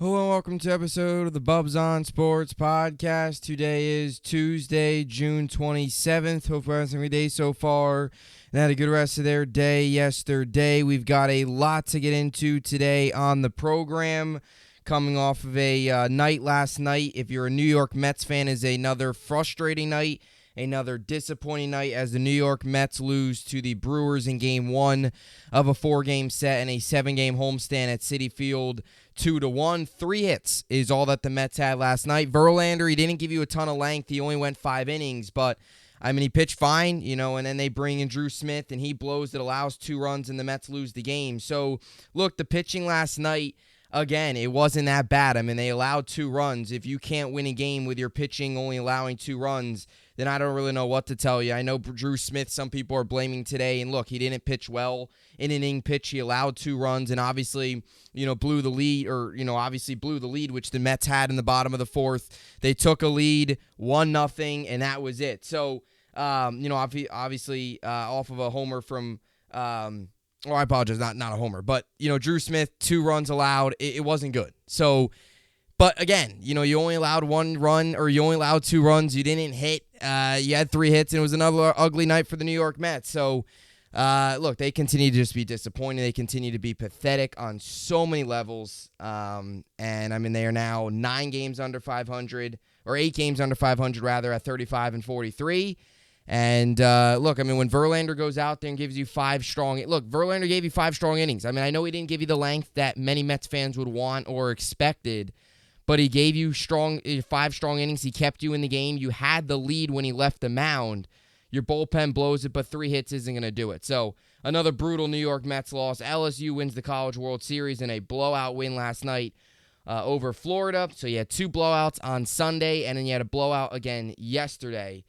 Hello and welcome to episode of the Bubbs on Sports podcast. Today is Tuesday, June 27th. Hope everyone's having a good day so far and had a good rest of their day yesterday. We've got a lot to get into today on the program. Coming off of a night last night. If you're a New York Mets fan, is another frustrating night. Another disappointing night as the New York Mets lose to the Brewers in Game 1 of a 4-game set and a 7-game homestand at Citi Field 2-1. 3 hits is all that the Mets had last night. Verlander, he didn't give you a ton of length. He only went 5 innings, but I mean, he pitched fine, and then they bring in Drew Smith, and he blows. It allows 2 runs, and the Mets lose the game. So, look, the pitching last night, again, it wasn't that bad. I mean, they allowed 2 runs. If you can't win a game with your pitching only allowing 2 runs, then I don't really know what to tell you. I know Drew Smith, some people are blaming today, and look, he didn't pitch well in an inning pitch. He allowed 2 runs and obviously, blew the lead, which the Mets had in the bottom of the 4th. They took a lead, 1-0, and that was it. So, obviously, off of a homer from, I apologize, not a homer, but, Drew Smith, 2 runs allowed. It wasn't good. So, but again, you only allowed 1 run, or you only allowed 2 runs. You didn't hit. You had 3 hits, and it was another ugly night for the New York Mets. So, look, they continue to just be disappointing. They continue to be pathetic on so many levels. And, I mean, they are now 9 games under 500, or 8 games under 500, rather, at 35-43. And, look, I mean, when Verlander goes out there and gives you 5 strong... Look, Verlander gave you 5 strong innings. I mean, I know he didn't give you the length that many Mets fans would want or expected, but he gave you 5 strong innings. He kept you in the game. You had the lead when he left the mound. Your bullpen blows it, but 3 hits isn't going to do it. So, another brutal New York Mets loss. LSU wins the College World Series in a blowout win last night over Florida. So, you had 2 blowouts on Sunday, and then you had a blowout again yesterday.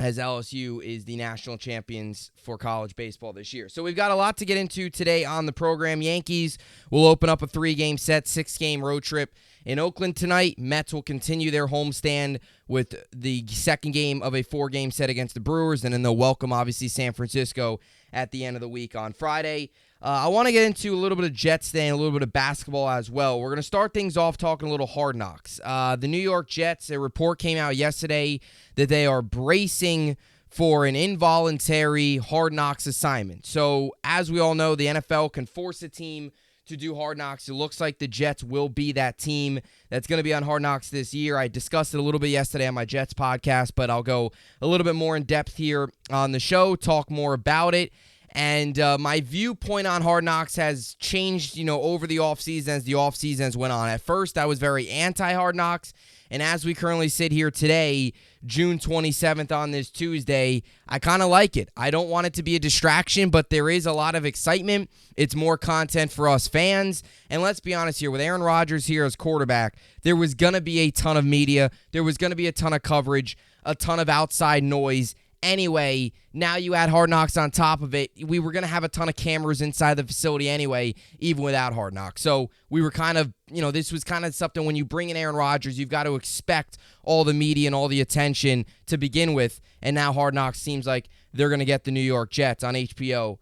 As LSU is the national champions for college baseball this year. So we've got a lot to get into today on the program. Yankees will open up a 3-game set, 6-game road trip in Oakland tonight. Mets will continue their homestand with the second game of a 4-game set against the Brewers, and then they'll welcome, obviously, San Francisco at the end of the week on Friday. I want to get into a little bit of Jets today and a little bit of basketball as well. We're going to start things off talking a little Hard Knocks. The New York Jets, a report came out yesterday that they are bracing for an involuntary Hard Knocks assignment. So, as we all know, the NFL can force a team to do Hard Knocks. It looks like the Jets will be that team that's going to be on Hard Knocks this year. I discussed it a little bit yesterday on my Jets podcast, but I'll go a little bit more in depth here on the show, talk more about it. And my viewpoint on Hard Knocks has changed, over the offseason as the offseason went on. At first, I was very anti-Hard Knocks. And as we currently sit here today, June 27th on this Tuesday, I kind of like it. I don't want it to be a distraction, but there is a lot of excitement. It's more content for us fans. And let's be honest here, with Aaron Rodgers here as quarterback, there was going to be a ton of media. There was going to be a ton of coverage, a ton of outside noise. Anyway, now you add Hard Knocks on top of it. We were going to have a ton of cameras inside the facility anyway, even without Hard Knocks. So we were kind of, this was kind of something when you bring in Aaron Rodgers, you've got to expect all the media and all the attention to begin with. And now Hard Knocks seems like they're going to get the New York Jets on HBO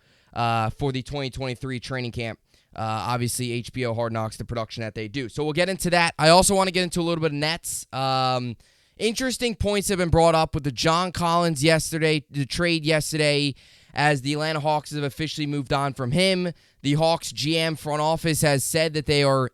for the 2023 training camp. Obviously, HBO Hard Knocks, the production that they do. So we'll get into that. I also want to get into a little bit of Nets. Interesting points have been brought up with the John Collins yesterday, the trade yesterday, as the Atlanta Hawks have officially moved on from him. The Hawks GM front office has said that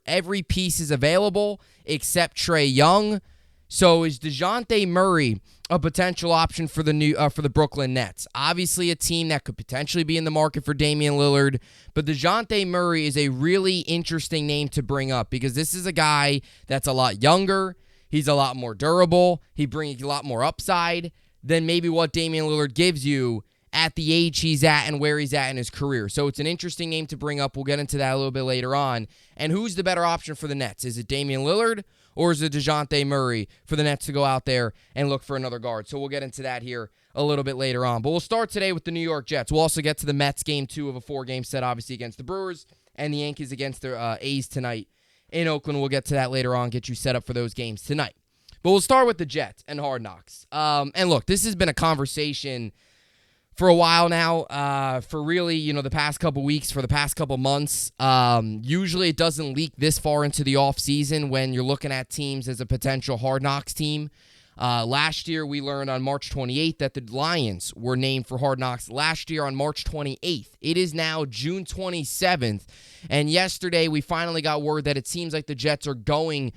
every piece is available except Trae Young. So is DeJounte Murray a potential option for the Brooklyn Nets? Obviously a team that could potentially be in the market for Damian Lillard, but DeJounte Murray is a really interesting name to bring up because this is a guy that's a lot younger. He's a lot more durable. He brings a lot more upside than maybe what Damian Lillard gives you at the age he's at and where he's at in his career. So it's an interesting name to bring up. We'll get into that a little bit later on. And who's the better option for the Nets? Is it Damian Lillard or is it DeJounte Murray for the Nets to go out there and look for another guard? So we'll get into that here a little bit later on. But we'll start today with the New York Jets. We'll also get to the Mets game 2 of a 4-game set, obviously, against the Brewers, and the Yankees against the A's tonight in Oakland. We'll get to that later on, get you set up for those games tonight. But we'll start with the Jets and Hard Knocks. And look, this has been a conversation for a while now, for really, the past couple weeks, for the past couple months. Usually it doesn't leak this far into the offseason when you're looking at teams as a potential Hard Knocks team. Last year, we learned on March 28th that the Lions were named for Hard Knocks last year on March 28th. It is now June 27th, and yesterday we finally got word that it seems like the Jets are going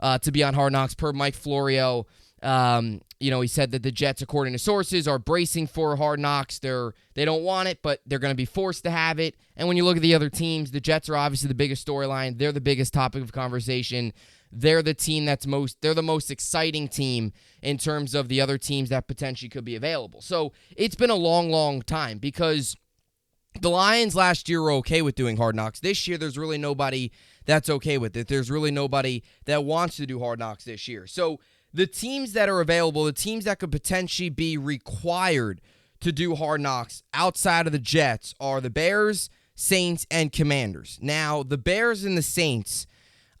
to be on Hard Knocks per Mike Florio. He said that the Jets, according to sources, are bracing for Hard Knocks. They don't want it, but they're going to be forced to have it. And when you look at the other teams, the Jets are obviously the biggest storyline. They're the biggest topic of conversation. They're the team they're the most exciting team in terms of the other teams that potentially could be available. So it's been a long, long time because the Lions last year were okay with doing Hard Knocks. This year, there's really nobody that's okay with it. There's really nobody that wants to do Hard Knocks this year. So the teams that are available, the teams that could potentially be required to do Hard Knocks outside of the Jets are the Bears, Saints, and Commanders. Now, the Bears and the Saints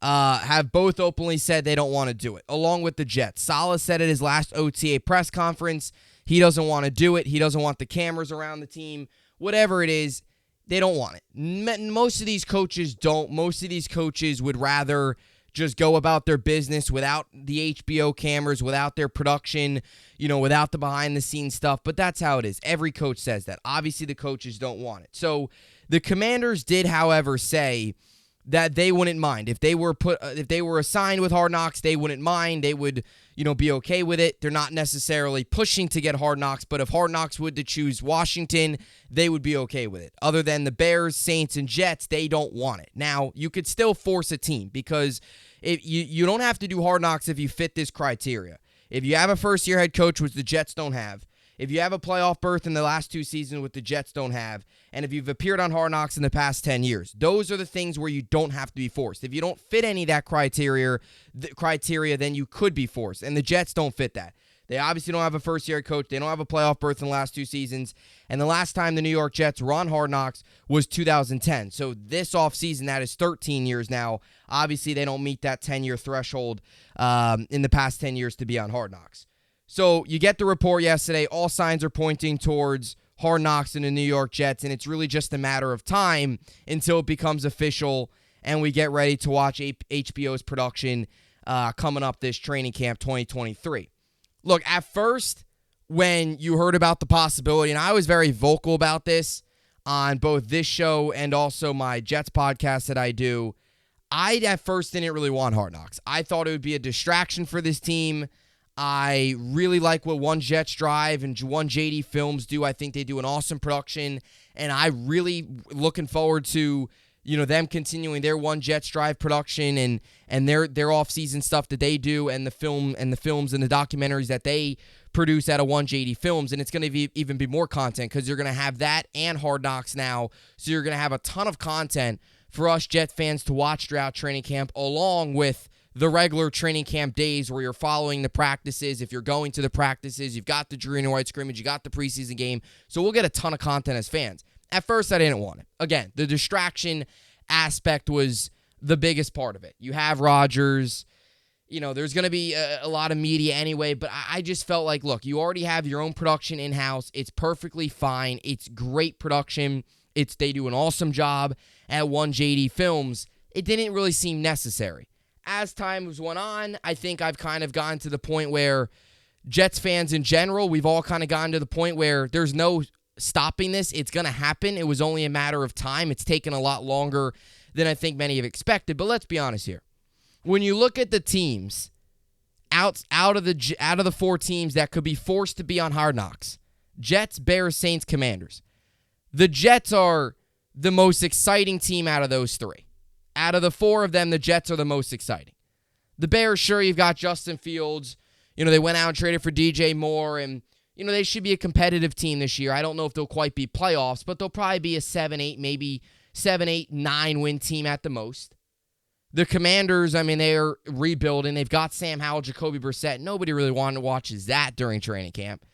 have both openly said they don't want to do it, along with the Jets. Saleh said at his last OTA press conference he doesn't want to do it. He doesn't want the cameras around the team. Whatever it is, they don't want it. Most of these coaches don't. Most of these coaches would rather just go about their business without the HBO cameras, without their production, without the behind-the-scenes stuff. But that's how it is. Every coach says that. Obviously, the coaches don't want it. So the Commanders did, however, say that they wouldn't mind. If they were assigned with Hard Knocks, they wouldn't mind. They would, be okay with it. They're not necessarily pushing to get Hard Knocks, but if Hard Knocks would to choose Washington, they would be okay with it. Other than the Bears, Saints, and Jets, they don't want it. Now, you could still force a team because if you don't have to do Hard Knocks if you fit this criteria. If you have a first-year head coach, which the Jets don't have, if you have a playoff berth in the last two seasons, which the Jets don't have, and if you've appeared on Hard Knocks in the past 10 years, those are the things where you don't have to be forced. If you don't fit any of that criteria, then you could be forced, and the Jets don't fit that. They obviously don't have a first-year coach. They don't have a playoff berth in the last two seasons. And the last time the New York Jets were on Hard Knocks was 2010. So this offseason, that is 13 years now. Obviously, they don't meet that 10-year threshold in the past 10 years to be on Hard Knocks. So you get the report yesterday. All signs are pointing towards Hard Knocks and the New York Jets, and it's really just a matter of time until it becomes official and we get ready to watch HBO's production coming up this training camp 2023. Look, at first, when you heard about the possibility, and I was very vocal about this on both this show and also my Jets podcast that I do, I at first didn't really want Hard Knocks. I thought it would be a distraction for this team. I really like what One Jets Drive and One JD Films do. I think they do an awesome production, and I really looking forward to them continuing their One Jets Drive production and their off-season stuff that they do and the films and the documentaries that they produce out of One JD Films. And it's going to even be more content because you're going to have that and Hard Knocks now. So you're going to have a ton of content for us Jet fans to watch throughout training camp, along with the regular training camp days where you're following the practices. If you're going to the practices, you've got the green and white scrimmage, you got the preseason game. So we'll get a ton of content as fans. At first, I didn't want it. Again, the distraction aspect was the biggest part of it. You have Rodgers. There's going to be a lot of media anyway, but I just felt like, look, you already have your own production in-house. It's perfectly fine. It's great production. They do an awesome job at One JD Films. It didn't really seem necessary. As time went on, I think I've kind of gotten to the point where Jets fans in general, we've all kind of gotten to the point where there's no stopping this. It's going to happen. It was only a matter of time. It's taken a lot longer than I think many have expected. But let's be honest here. When you look at the teams out of the four teams that could be forced to be on Hard Knocks, Jets, Bears, Saints, Commanders, the Jets are the most exciting team out of those three. Out of the four of them, the Jets are the most exciting. The Bears, sure, you've got Justin Fields. They went out and traded for DJ Moore, and, they should be a competitive team this year. I don't know if they'll quite be playoffs, but they'll probably be a 7-8, maybe 7-8, 9-win team at the most. The Commanders, they're rebuilding. They've got Sam Howell, Jacoby Brissett. Nobody really wanted to watch that during training camp.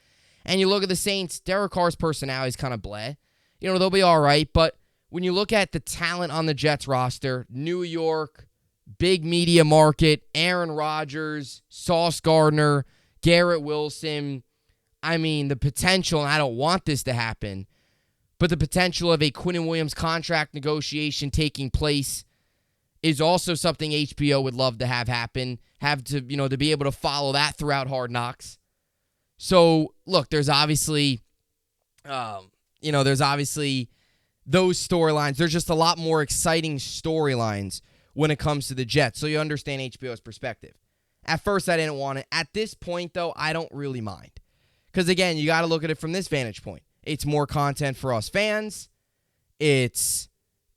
And you look at the Saints, Derek Carr's personality is kind of bleh. They'll be all right, but when you look at the talent on the Jets roster, New York, big media market, Aaron Rodgers, Sauce Gardner, Garrett Wilson, I mean, the potential, and I don't want this to happen, but the potential of a Quinnen Williams contract negotiation taking place is also something HBO would love to have happen, to be able to follow that throughout Hard Knocks. So, look, there's obviously those storylines. There's just a lot more exciting storylines when it comes to the Jets, so you understand HBO's perspective. At first, I didn't want it. At this point, though, I don't really mind. Because, again, you got to look at it from this vantage point. It's more content for us fans. It's,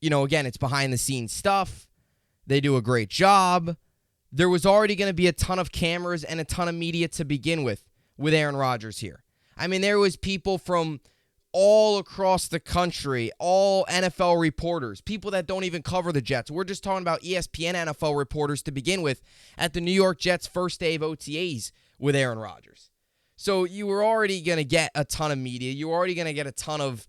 it's behind-the-scenes stuff. They do a great job. There was already going to be a ton of cameras and a ton of media to begin with Aaron Rodgers here. I mean, there was people from all across the country, all NFL reporters, people that don't even cover the Jets. We're just talking about ESPN NFL reporters to begin with at the New York Jets' first day of OTAs with Aaron Rodgers. So you were already going to get a ton of media. You were already going to get a ton of,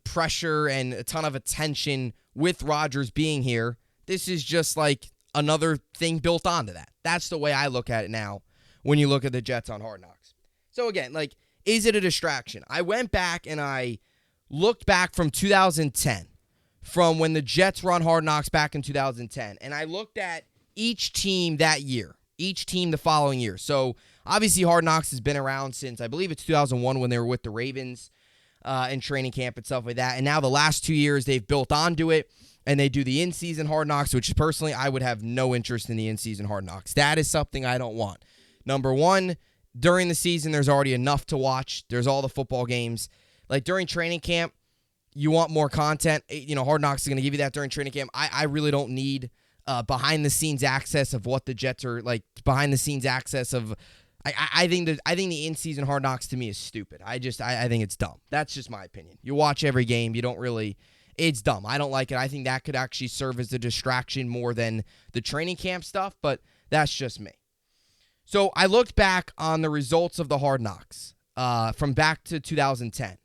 pressure and a ton of attention with Rodgers being here. This is just like another thing built onto that. That's the way I look at it now when you look at the Jets on Hard Knocks. So again, is it a distraction? I went back and I looked back from 2010, from when the Jets were on Hard Knocks back in 2010, and I looked at each team that year, each team the following year. So obviously Hard Knocks has been around since, I believe it's 2001 when they were with the Ravens in training camp and stuff like that. And now the last 2 years they've built onto it, and they do the in-season Hard Knocks, which personally I would have no interest in the in-season Hard Knocks. That is something I don't want. Number one, during the season, there's already enough to watch. There's all the football games. Like during training camp, you want more content. Hard Knocks is going to give you that during training camp. I really don't need behind-the-scenes access of what the Jets are like. Behind-the-scenes access of. I think the in-season Hard Knocks to me is stupid. I think it's dumb. That's just my opinion. You watch every game. You don't really. It's dumb. I don't like it. I think that could actually serve as a distraction more than the training camp stuff. But that's just me. So I looked back on the results of the Hard Knocks from back to 2010.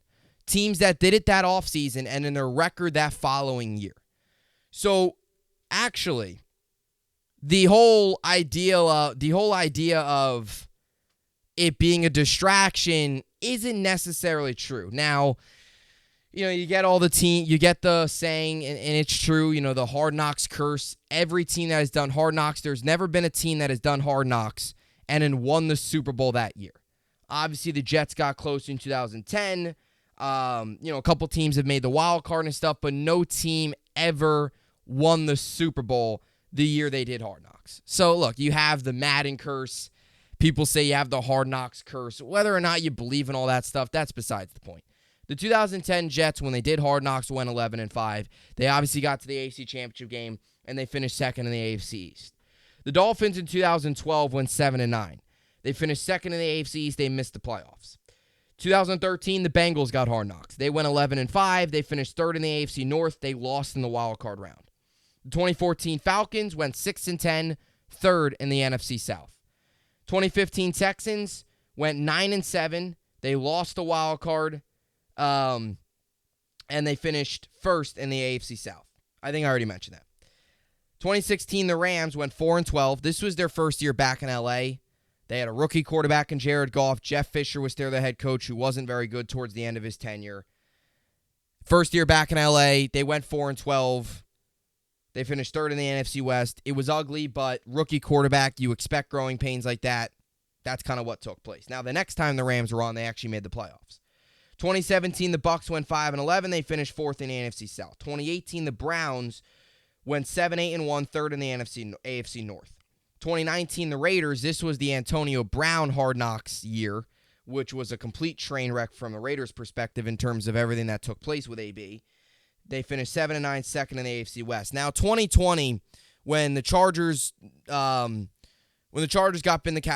Teams that did it that offseason and in their record that following year. So actually, the whole idea of it being a distraction isn't necessarily true. Now, you get you get the saying, and it's true, the Hard Knocks curse. Every team that has done Hard Knocks, there's never been a team that has done Hard Knocks and then won the Super Bowl that year. Obviously, the Jets got close in 2010. A couple teams have made the wild card and stuff, but no team ever won the Super Bowl the year they did Hard Knocks. So, look, you have the Madden curse. People say you have the Hard Knocks curse. Whether or not you believe in all that stuff, that's besides the point. The 2010 Jets, when they did Hard Knocks, went 11-5. They obviously got to the AFC Championship game, and they finished second in the AFC East. The Dolphins in 2012 went 7-9. They finished second in the AFC East. They missed the playoffs. 2013, the Bengals got Hard Knocks. They went 11-5. They finished third in the AFC North. They lost in the wild card round. The 2014 Falcons went 6-10, third in the NFC South. 2015 Texans went 9-7. They lost the wild card, and they finished first in the AFC South. I think I already mentioned that. 2016, the Rams went 4-12. This was their first year back in LA. They had a rookie quarterback in Jared Goff. Jeff Fisher was their head coach, who wasn't very good towards the end of his tenure. First year back in LA, they went 4-12. They finished third in the NFC West. It was ugly, but rookie quarterback, you expect growing pains like that. That's kind of what took place. Now, the next time the Rams were on, they actually made the playoffs. 2017, the Bucs went 5-11. They finished fourth in the NFC South. 2018, the Browns went 7-8-1, third in the AFC North. 2019, the Raiders, this was the Antonio Brown Hard Knocks year, which was a complete train wreck from the Raiders' perspective in terms of everything that took place with AB. They finished 7-9, second in the AFC West. Now, 2020, when the Chargers got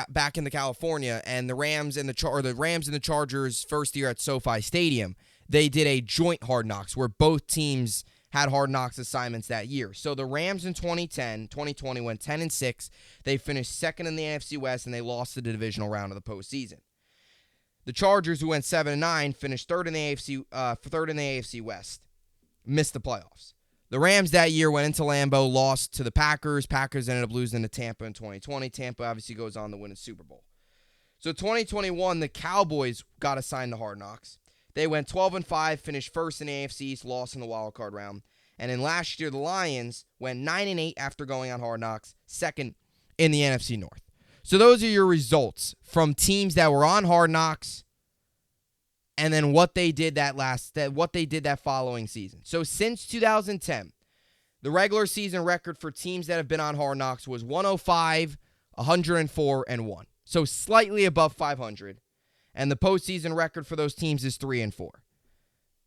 back into California, and the Rams and the Chargers' first year at SoFi Stadium, they did a joint Hard Knocks where both teams had Hard Knocks assignments that year. So the Rams in 2020 went 10-6. They finished second in the NFC West, and they lost the divisional round of the postseason. The Chargers, who went 7-9, finished third in the AFC West, missed the playoffs. The Rams that year went into Lambeau, lost to the Packers. Packers ended up losing to Tampa in 2020. Tampa obviously goes on to win a Super Bowl. So 2021, the Cowboys got assigned to Hard Knocks. They went 12-5, finished first in the AFC East, lost in the wild card round. And then last year, the Lions went 9-8 after going on Hard Knocks, second in the NFC North. So those are your results from teams that were on Hard Knocks, and then what they did that following season. So since 2010, the regular season record for teams that have been on Hard Knocks was 105, 104, and 1. So slightly above 500. And the postseason record for those teams is 3-4.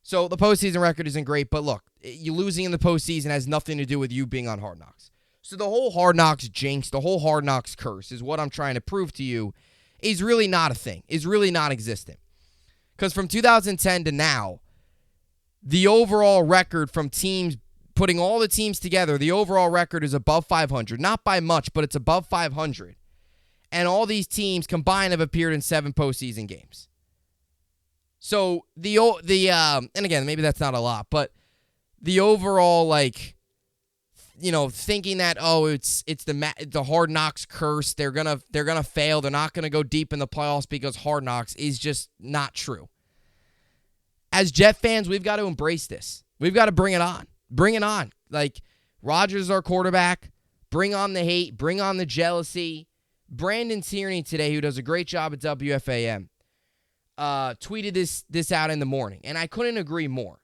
So the postseason record isn't great, but look, you losing in the postseason has nothing to do with you being on Hard Knocks. So the whole Hard Knocks jinx, the whole Hard Knocks curse is what I'm trying to prove to you is really not a thing, is really not existent. Because from 2010 to now, the overall record from teams, putting all the teams together, the overall record is above 500. Not by much, but it's above 500. And all these teams combined have appeared in 7 postseason games. So and again, maybe that's not a lot, but the overall, thinking that it's the Hard Knocks curse, they're gonna fail, they're not gonna go deep in the playoffs because Hard Knocks is just not true. As Jet fans, we've got to embrace this. We've got to bring it on. Bring it on. Like, Rodgers is our quarterback. Bring on the hate. Bring on the jealousy. Brandon Tierney today, who does a great job at WFAM, tweeted this out in the morning, and I couldn't agree more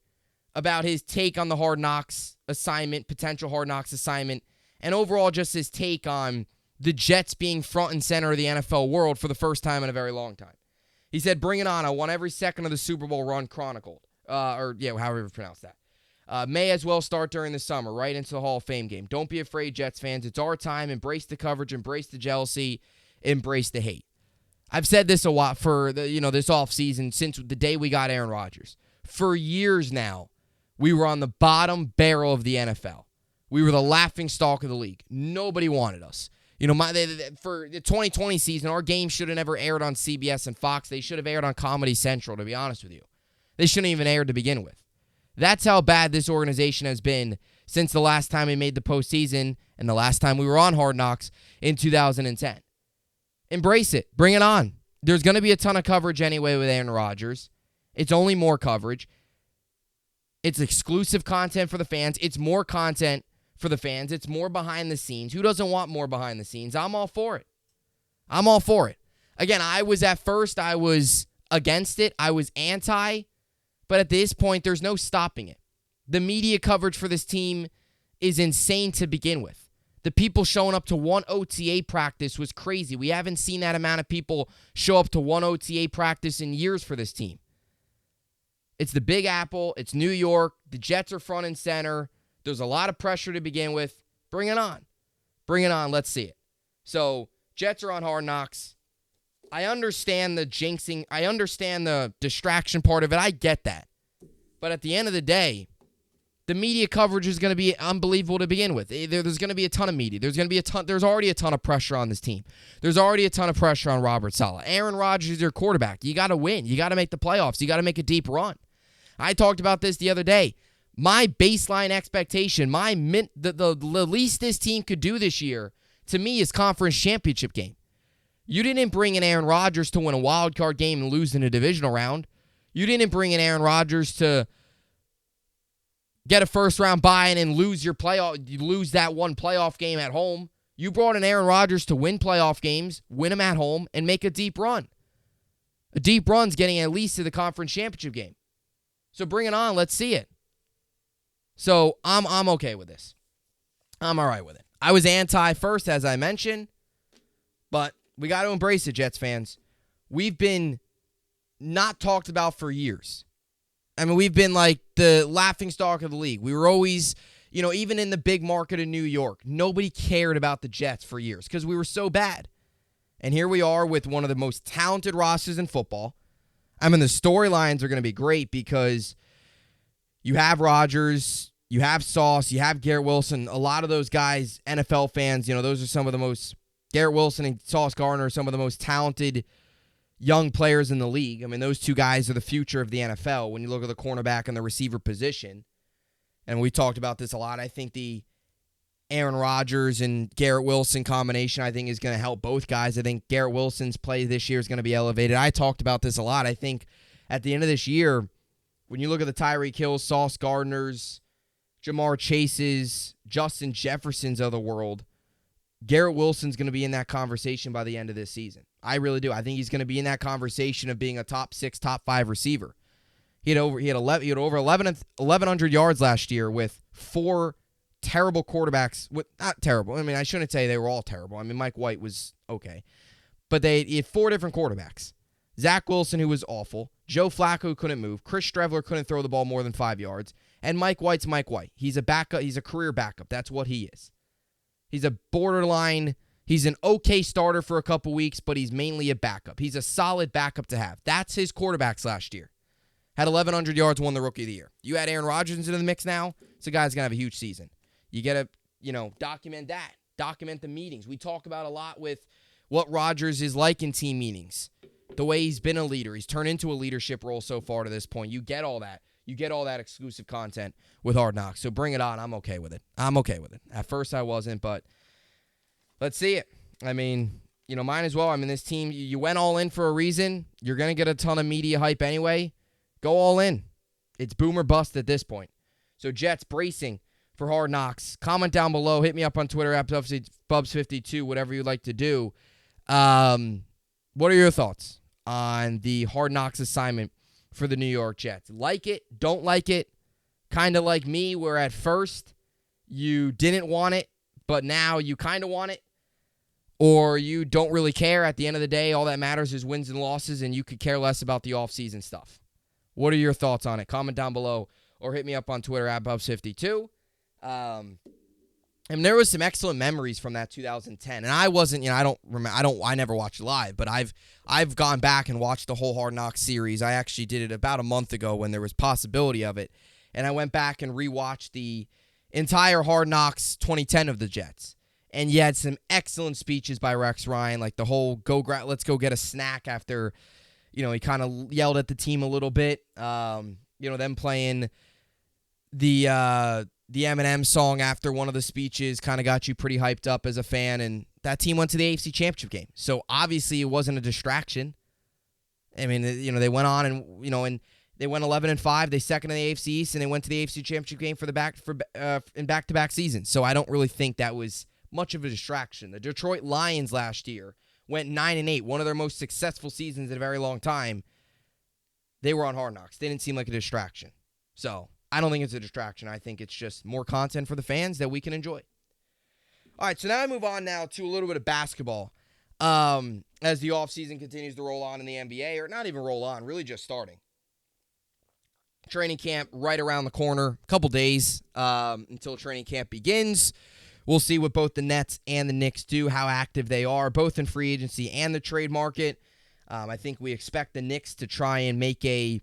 about his take on the Hard Knocks assignment, potential Hard Knocks assignment, and overall just his take on the Jets being front and center of the NFL world for the first time in a very long time. He said, "Bring it on. I want every second of the Super Bowl run chronicled." However you pronounce that. May as well start during the summer, right into the Hall of Fame game. Don't be afraid, Jets fans. It's our time. Embrace the coverage. Embrace the jealousy. Embrace the hate. I've said this a lot for this offseason since the day we got Aaron Rodgers. For years now, we were on the bottom barrel of the NFL. We were the laughingstock of the league. Nobody wanted us. For the 2020 season, our game should have never aired on CBS and Fox. They should have aired on Comedy Central, to be honest with you. They shouldn't even aired to begin with. That's how bad this organization has been since the last time we made the postseason and the last time we were on Hard Knocks in 2010. Embrace it. Bring it on. There's going to be a ton of coverage anyway with Aaron Rodgers. It's only more coverage. It's exclusive content for the fans. It's more content for the fans. It's more behind the scenes. Who doesn't want more behind the scenes? I'm all for it. I'm all for it. Again, I was against it. I was anti. But at this point, there's no stopping it. The media coverage for this team is insane to begin with. The people showing up to one OTA practice was crazy. We haven't seen that amount of people show up to one OTA practice in years for this team. It's the Big Apple. It's New York. The Jets are front and center. There's a lot of pressure to begin with. Bring it on. Bring it on. Let's see it. So, Jets are on Hard Knocks. I understand the jinxing. I understand the distraction part of it. I get that. But at the end of the day, the media coverage is going to be unbelievable to begin with. There's going to be a ton of media. There's already a ton of pressure on this team. There's already a ton of pressure on Robert Saleh. Aaron Rodgers is your quarterback. You got to win. You got to make the playoffs. You got to make a deep run. I talked about this the other day. My baseline expectation, the least this team could do this year, to me, is conference championship game. You didn't bring in Aaron Rodgers to win a wild card game and lose in a divisional round. You didn't bring in Aaron Rodgers to get a first-round bye and then lose that one playoff game at home. You brought in Aaron Rodgers to win playoff games, win them at home, and make a deep run. A deep run's getting at least to the conference championship game. So bring it on. Let's see it. So I'm okay with this. I'm all right with it. I was anti first, as I mentioned, but we got to embrace it, Jets fans. We've been not talked about for years. I mean, we've been like the laughingstock of the league. We were always, even in the big market of New York, nobody cared about the Jets for years because we were so bad. And here we are with one of the most talented rosters in football. I mean, the storylines are going to be great because you have Rodgers, you have Sauce, you have Garrett Wilson. A lot of those guys, NFL fans, those are some of the most, Garrett Wilson and Sauce Gardner are some of the most talented young players in the league. I mean, those two guys are the future of the NFL when you look at the cornerback and the receiver position. And we talked about this a lot. I think the Aaron Rodgers and Garrett Wilson combination, I think, is going to help both guys. I think Garrett Wilson's play this year is going to be elevated. I talked about this a lot. I think at the end of this year, when you look at the Tyreek Hills, Sauce Gardners, Jamar Chases, Justin Jeffersons of the world, Garrett Wilson's going to be in that conversation by the end of this season. I really do. I think he's going to be in that conversation of being a top 6, top 5 receiver. He had over 1,100 yards last year with 4 terrible quarterbacks. Not terrible. I mean, I shouldn't say they were all terrible. I mean, Mike White was okay. But he had 4 different quarterbacks. Zach Wilson, who was awful. Joe Flacco, who couldn't move. Chris Streveler couldn't throw the ball more than 5 yards. And Mike White's Mike White. He's a backup. He's a career backup. That's what he is. He's a borderline. He's an okay starter for a couple weeks, but he's mainly a backup. He's a solid backup to have. That's his quarterbacks last year. Had 1,100 yards, won the Rookie of the Year. You add Aaron Rodgers into the mix now, so guy's going to have a huge season. You got to, document that. Document the meetings. We talk about a lot with what Rodgers is like in team meetings. The way he's been a leader. He's turned into a leadership role so far to this point. You get all that. You get all that exclusive content with Hard Knocks. So bring it on. I'm okay with it. At first I wasn't, but let's see it. I mean, might as well. I mean, this team, you went all in for a reason. You're going to get a ton of media hype anyway. Go all in. It's boom or bust at this point. So Jets bracing for Hard Knocks. Comment down below. Hit me up on Twitter at Bubbs52, whatever you'd like to do. What are your thoughts on the Hard Knocks assignment for the New York Jets? Like it? Don't like it? Kind of like me, where at first you didn't want it, but now you kind of want it? Or you don't really care? At the end of the day, all that matters is wins and losses, and you could care less about the offseason stuff. What are your thoughts on it? Comment down below or hit me up on Twitter at Bubbs52. And there was some excellent memories from that 2010. And I wasn't, I never watched live, but I've gone back and watched the whole Hard Knocks series. I actually did it about a month ago when there was possibility of it. And I went back and rewatched the entire Hard Knocks 2010 of the Jets. And you had some excellent speeches by Rex Ryan, like the whole let's go get a snack after, he kind of yelled at the team a little bit. Them playing the Eminem song after one of the speeches kind of got you pretty hyped up as a fan, and that team went to the AFC Championship game. So obviously it wasn't a distraction. I mean, they went on and they went 11-5. They second in the AFC East, and they went to the AFC Championship game in back-to-back seasons. So I don't really think that was much of a distraction. The Detroit Lions last year went 9-8, one of their most successful seasons in a very long time. They were on Hard Knocks. They didn't seem like a distraction. So I don't think it's a distraction. I think it's just more content for the fans that we can enjoy. All right, so now I move on now to a little bit of basketball as the offseason continues to roll on in the NBA, or not even roll on, really just starting. Training camp right around the corner, a couple days until training camp begins. We'll see what both the Nets and the Knicks do, how active they are, both in free agency and the trade market. I think we expect the Knicks to try and make a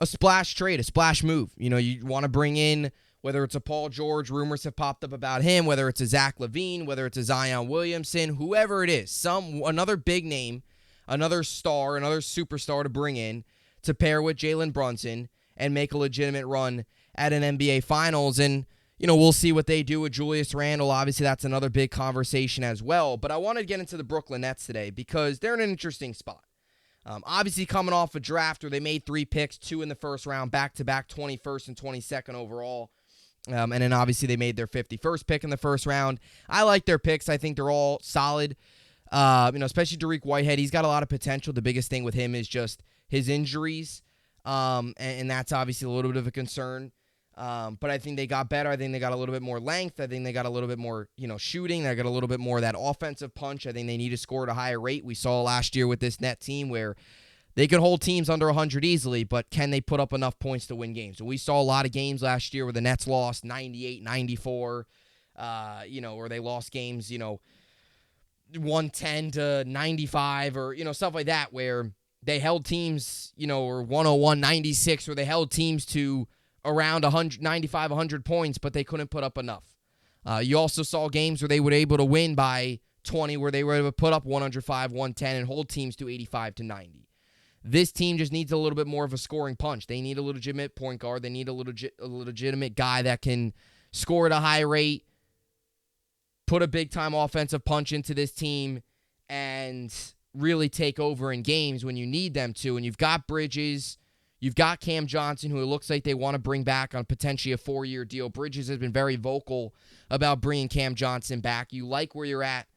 splash trade, a splash move. You want to bring in, whether it's a Paul George, rumors have popped up about him, whether it's a Zach LaVine, whether it's a Zion Williamson, whoever it is, another big name, another star, another superstar to bring in to pair with Jalen Brunson and make a legitimate run at an NBA Finals. And, we'll see what they do with Julius Randle. Obviously, that's another big conversation as well. But I wanted to get into the Brooklyn Nets today because they're in an interesting spot. Obviously, coming off a draft where they made 3 picks, 2 in the first round, back-to-back 21st and 22nd overall. And then, obviously, they made their 51st pick in the first round. I like their picks. I think they're all solid, especially Dariq Whitehead. He's got a lot of potential. The biggest thing with him is just his injuries, and that's obviously a little bit of a concern. But I think they got better. I think they got a little bit more length. I think they got a little bit more, shooting. They got a little bit more of that offensive punch. I think they need to score at a higher rate. We saw last year with this net team where they could hold teams under 100 easily, but can they put up enough points to win games? And we saw a lot of games last year where the Nets lost 98-94, or they lost games, 110-95 or, stuff like that where they held teams, or 101-96 where they held teams to around 95, 100 points, but they couldn't put up enough. You also saw games where they were able to win by 20, where they were able to put up 105, 110, and hold teams to 85-90. This team just needs a little bit more of a scoring punch. They need a legitimate point guard. They need a legitimate guy that can score at a high rate, put a big-time offensive punch into this team and really take over in games when you need them to. And you've got Bridges, you've got Cam Johnson, who it looks like they want to bring back on potentially a 4-year deal. Bridges has been very vocal about bringing Cam Johnson back. You like where you're at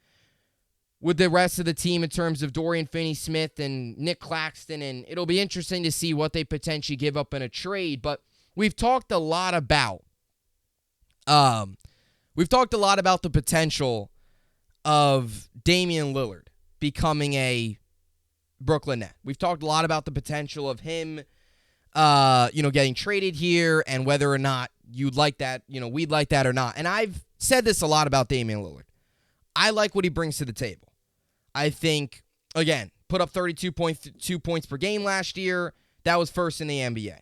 with the rest of the team in terms of Dorian Finney-Smith and Nick Claxton, and it'll be interesting to see what they potentially give up in a trade. But we've talked a lot about the potential of Damian Lillard becoming a Brooklyn Net. We've talked a lot about the potential of him, getting traded here and whether or not you'd like that, we'd like that or not. And I've said this a lot about Damian Lillard. I like what he brings to the table. I think, again, put up 32.2 points per game last year. That was first in the NBA.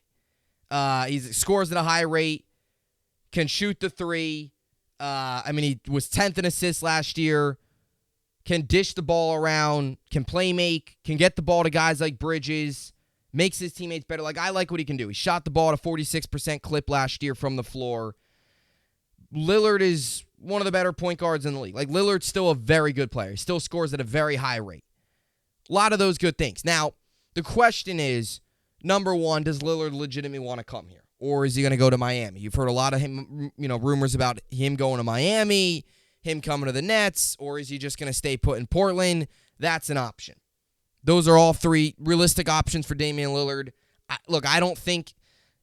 He scores at a high rate, can shoot the three. He was 10th in assists last year, can dish the ball around, can play make, can get the ball to guys like Bridges, makes his teammates better. I like what he can do. He shot the ball at a 46% clip last year from the floor. Lillard is one of the better point guards in the league. Lillard's still a very good player. He still scores at a very high rate. A lot of those good things. Now, the question is, number one, does Lillard legitimately want to come here? Or is he going to go to Miami? You've heard a lot of him, rumors about him going to Miami, him coming to the Nets, or is he just going to stay put in Portland? That's an option. Those are all three realistic options for Damian Lillard. I don't think,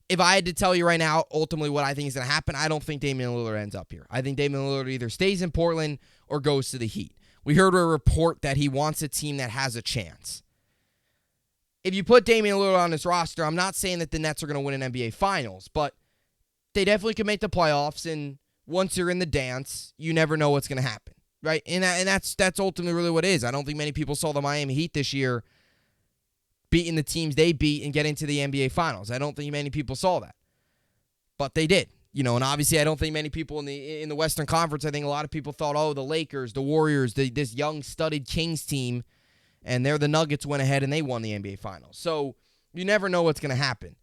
if I had to tell you right now, ultimately what I think is going to happen, I don't think Damian Lillard ends up here. I think Damian Lillard either stays in Portland or goes to the Heat. We heard a report that he wants a team that has a chance. If you put Damian Lillard on this roster, I'm not saying that the Nets are going to win an NBA Finals, but they definitely could make the playoffs, and once you're in the dance, you never know what's going to happen, right? And that's ultimately really what it is. I don't think many people saw the Miami Heat this year beating the teams they beat and getting to the NBA Finals. I don't think many people saw that. But they did. And obviously I don't think many people in the Western Conference, I think a lot of people thought, the Lakers, the Warriors, this young studded Kings team, and the Nuggets went ahead and they won the NBA Finals. So you never know what's going to happen.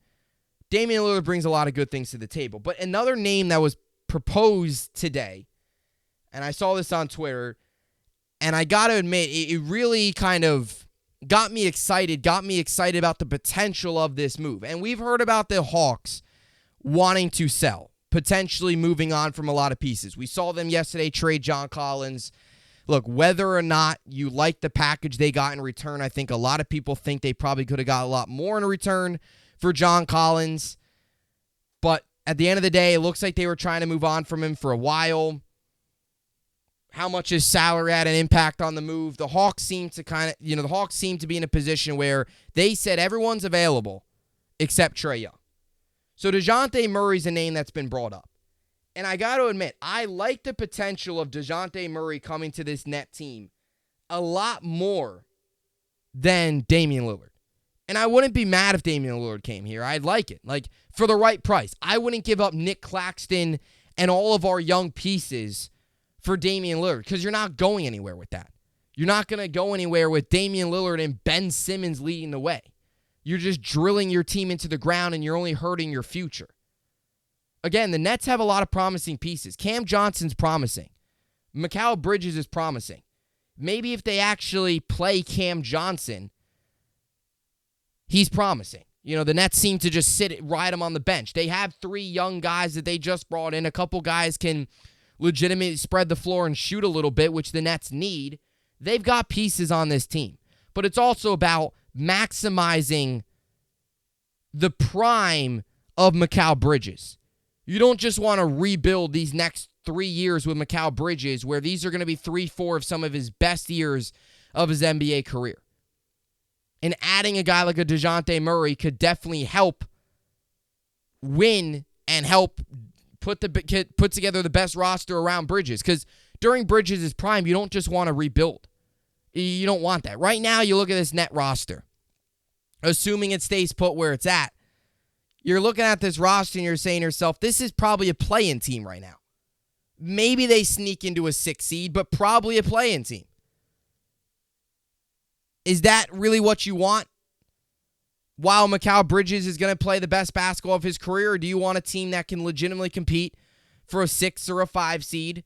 Damian Lillard brings a lot of good things to the table. But another name that was proposed today, and I saw this on Twitter, and I got to admit, it really kind of got me excited about the potential of this move. And we've heard about the Hawks wanting to sell, potentially moving on from a lot of pieces. We saw them yesterday trade John Collins. Look, whether or not you like the package they got in return, I think a lot of people think they probably could have got a lot more in return for John Collins. But at the end of the day, it looks like they were trying to move on from him for a while. How much his salary had an impact on the move? The Hawks seem to be in a position where they said everyone's available except Trae Young. So DeJounte Murray's a name that's been brought up. And I got to admit, I like the potential of DeJounte Murray coming to this Net team a lot more than Damian Lillard. And I wouldn't be mad if Damian Lillard came here. I'd like it. For the right price. I wouldn't give up Nick Claxton and all of our young pieces for Damian Lillard, because you're not going anywhere with that. You're not going to go anywhere with Damian Lillard and Ben Simmons leading the way. You're just drilling your team into the ground, and you're only hurting your future. Again, the Nets have a lot of promising pieces. Cam Johnson's promising. Mikal Bridges is promising. Maybe if they actually play Cam Johnson, he's promising. The Nets seem to just ride him on the bench. They have 3 young guys that they just brought in. A couple guys can legitimately spread the floor and shoot a little bit, which the Nets need. They've got pieces on this team. But it's also about maximizing the prime of Mikal Bridges. You don't just want to rebuild these next 3 years with Mikal Bridges, where these are going to be 3-4 of some of his best years of his NBA career. And adding a guy like a DeJounte Murray could definitely help win and help put together the best roster around Bridges. Because during Bridges' prime, you don't just want to rebuild. You don't want that. Right now, you look at this Net roster. Assuming it stays put where it's at, you're looking at this roster and you're saying to yourself, this is probably a play-in team right now. Maybe they sneak into a 6 seed, but probably a play-in team. Is that really what you want? While Mikal Bridges is going to play the best basketball of his career, or do you want a team that can legitimately compete for a 6 or a 5 seed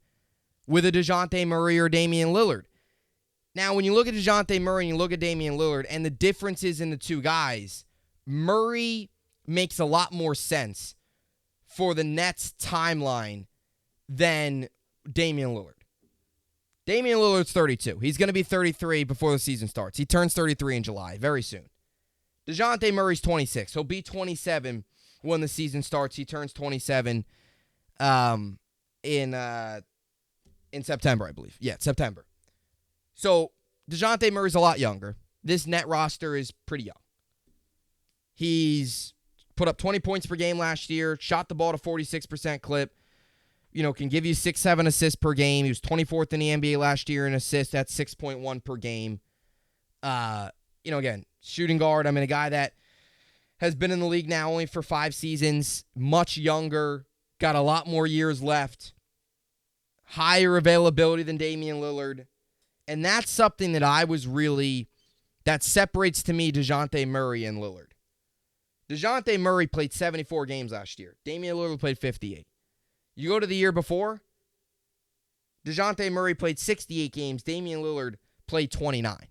with a DeJounte Murray or Damian Lillard. Now, when you look at DeJounte Murray and you look at Damian Lillard and the differences in the two guys, Murray makes a lot more sense for the Nets timeline than Damian Lillard. Damian Lillard's 32. He's going to be 33 before the season starts. He turns 33 in July, very soon. DeJounte Murray's 26. He'll be 27 when the season starts. He turns 27 in September, I believe. Yeah, September. So DeJounte Murray's a lot younger. This net roster is pretty young. He's put up 20 points per game last year, shot the ball to 46% clip, can give you 6-7 assists per game. He was 24th in the NBA last year in assists. That's 6.1 per game. Again, shooting guard. I mean, a guy that has been in the league now only for 5 seasons, much younger, got a lot more years left, higher availability than Damian Lillard. And that's something that separates to me DeJounte Murray and Lillard. DeJounte Murray played 74 games last year. Damian Lillard played 58. You go to the year before, DeJounte Murray played 68 games. Damian Lillard played 29.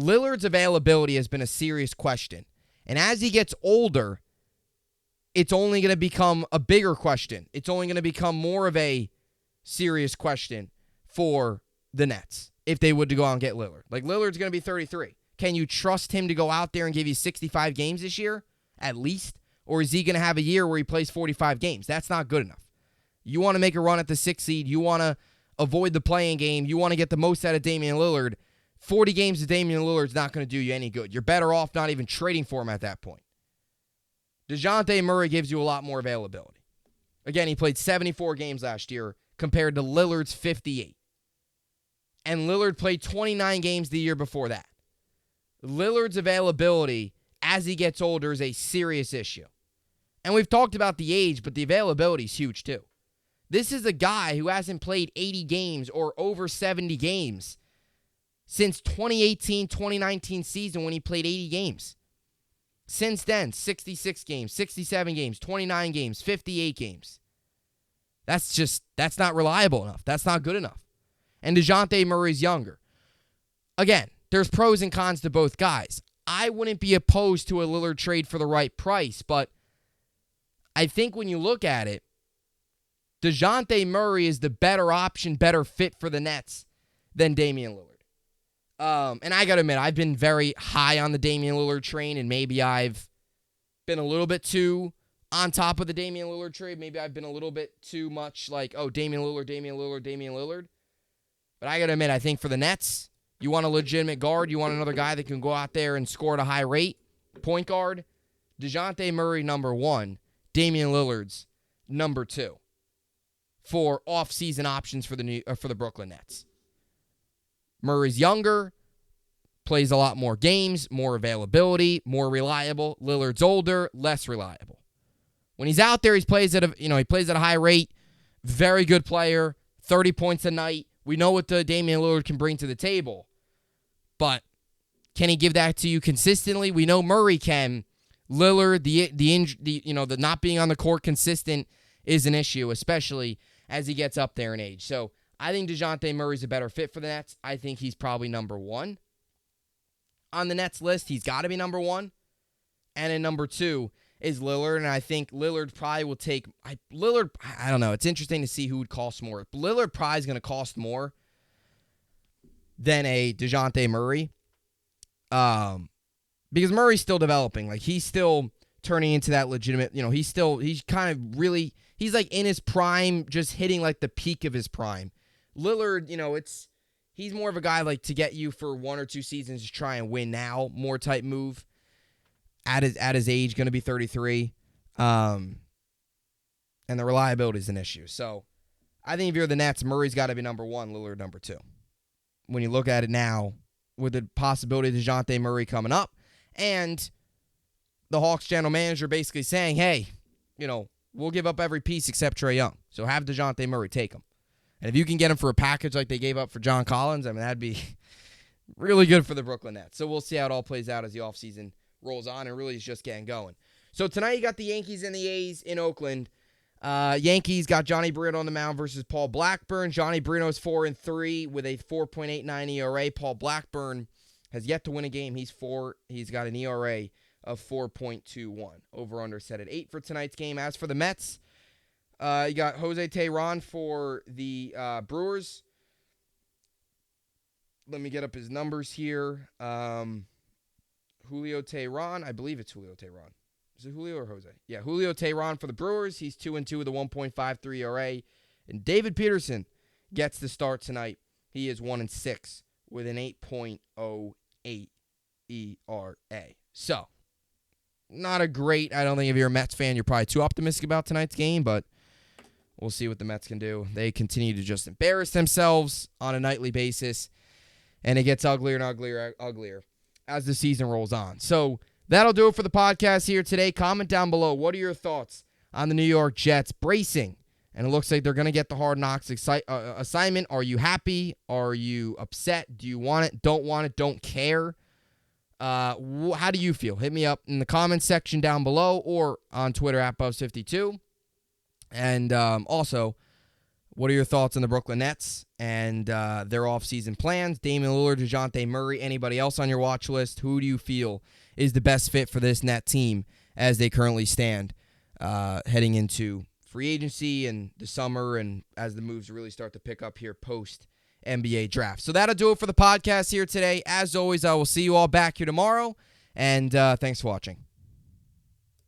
Lillard's availability has been a serious question. And as he gets older, it's only going to become a bigger question. It's only going to become more of a serious question for the Nets if they would to go out and get Lillard. Like, Lillard's going to be 33. Can you trust him to go out there and give you 65 games this year, at least? Or is he going to have a year where he plays 45 games? That's not good enough. You want to make a run at the 6th seed. You want to avoid the play-in game. You want to get the most out of Damian Lillard. 40 games of Damian Lillard's not going to do you any good. You're better off not even trading for him at that point. DeJounte Murray gives you a lot more availability. Again, he played 74 games last year compared to Lillard's 58. And Lillard played 29 games the year before that. Lillard's availability as he gets older is a serious issue. And we've talked about the age, but the availability is huge too. This is a guy who hasn't played 80 games or over 70 games since 2018-2019 season when he played 80 games. Since then, 66 games, 67 games, 29 games, 58 games. That's not reliable enough. That's not good enough. And DeJounte Murray's younger. Again, there's pros and cons to both guys. I wouldn't be opposed to a Lillard trade for the right price, but I think when you look at it, DeJounte Murray is the better option, better fit for the Nets than Damian Lillard. And I got to admit, I've been very high on the Damian Lillard train, and maybe I've been a little bit too on top of the Damian Lillard trade. Maybe I've been a little bit too much like, oh, Damian Lillard, Damian Lillard, Damian Lillard. But I got to admit, I think for the Nets, you want a legitimate guard. You want another guy that can go out there and score at a high rate. Point guard, DeJounte Murray, number 1. Damian Lillard's number 2 for off-season options for the Brooklyn Nets. Murray's younger, plays a lot more games, more availability, more reliable. Lillard's older, less reliable. When he's out there, he plays at a high rate. Very good player, 30 points a night. We know what the Damian Lillard can bring to the table, but can he give that to you consistently? We know Murray can. Lillard, the not being on the court consistent is an issue, especially as he gets up there in age. So I think DeJounte Murray's a better fit for the Nets. I think he's probably number 1 on the Nets list. He's got to be number 1, and then number 2 is Lillard, and I think Lillard probably will take Lillard. I don't know. It's interesting to see who would cost more. Lillard probably is going to cost more than a DeJounte Murray, because Murray's still developing. Like, he's still turning into that legitimate. He's like in his prime, just hitting like the peak of his prime. Lillard, he's more of a guy like to get you for 1 or 2 seasons to try and win now, more type move. At his age, going to be 33. And the reliability is an issue. So I think if you're the Nets, Murray's got to be number 1, Lillard number 2. When you look at it now, with the possibility of DeJounte Murray coming up, and the Hawks general manager basically saying, hey, we'll give up every piece except Trae Young. So have DeJounte Murray, take him. And if you can get him for a package like they gave up for John Collins, I mean, that'd be really good for the Brooklyn Nets. So we'll see how it all plays out as the offseason rolls on and really is just getting going. So tonight you got the Yankees and the A's in Oakland. Yankees got Johnny Brito on the mound versus Paul Blackburn. Johnny Brito's 4-3 with a 4.89 ERA. Paul Blackburn has yet to win a game. He's got an ERA of 4.21. Over-under set at 8 for tonight's game. As for the Mets, you got Jose Tehran for the Brewers. Let me get up his numbers here. Julio Tehran. I believe it's Julio Tehran. Is it Julio or Jose? Yeah, Julio Tehran for the Brewers. He's 2-2 with a 1.53 ERA. And David Peterson gets the start tonight. He is 1-6 with an 8.08 ERA. So, not a great, I don't think if you're a Mets fan, you're probably too optimistic about tonight's game, but we'll see what the Mets can do. They continue to just embarrass themselves on a nightly basis, and it gets uglier and uglier as the season rolls on. So, that'll do it for the podcast here today. Comment down below. What are your thoughts on the New York Jets bracing? And it looks like they're going to get the Hard Knocks assignment. Are you happy? Are you upset? Do you want it? Don't want it? Don't care? How do you feel? Hit me up in the comments section down below or on Twitter at Bubbs52. And also, what are your thoughts on the Brooklyn Nets and their offseason plans? Damian Lillard, DeJounte Murray, anybody else on your watch list? Who do you feel is the best fit for this Net team as they currently stand heading into free agency and the summer and as the moves really start to pick up here post-NBA draft? So that'll do it for the podcast here today. As always, I will see you all back here tomorrow, and thanks for watching.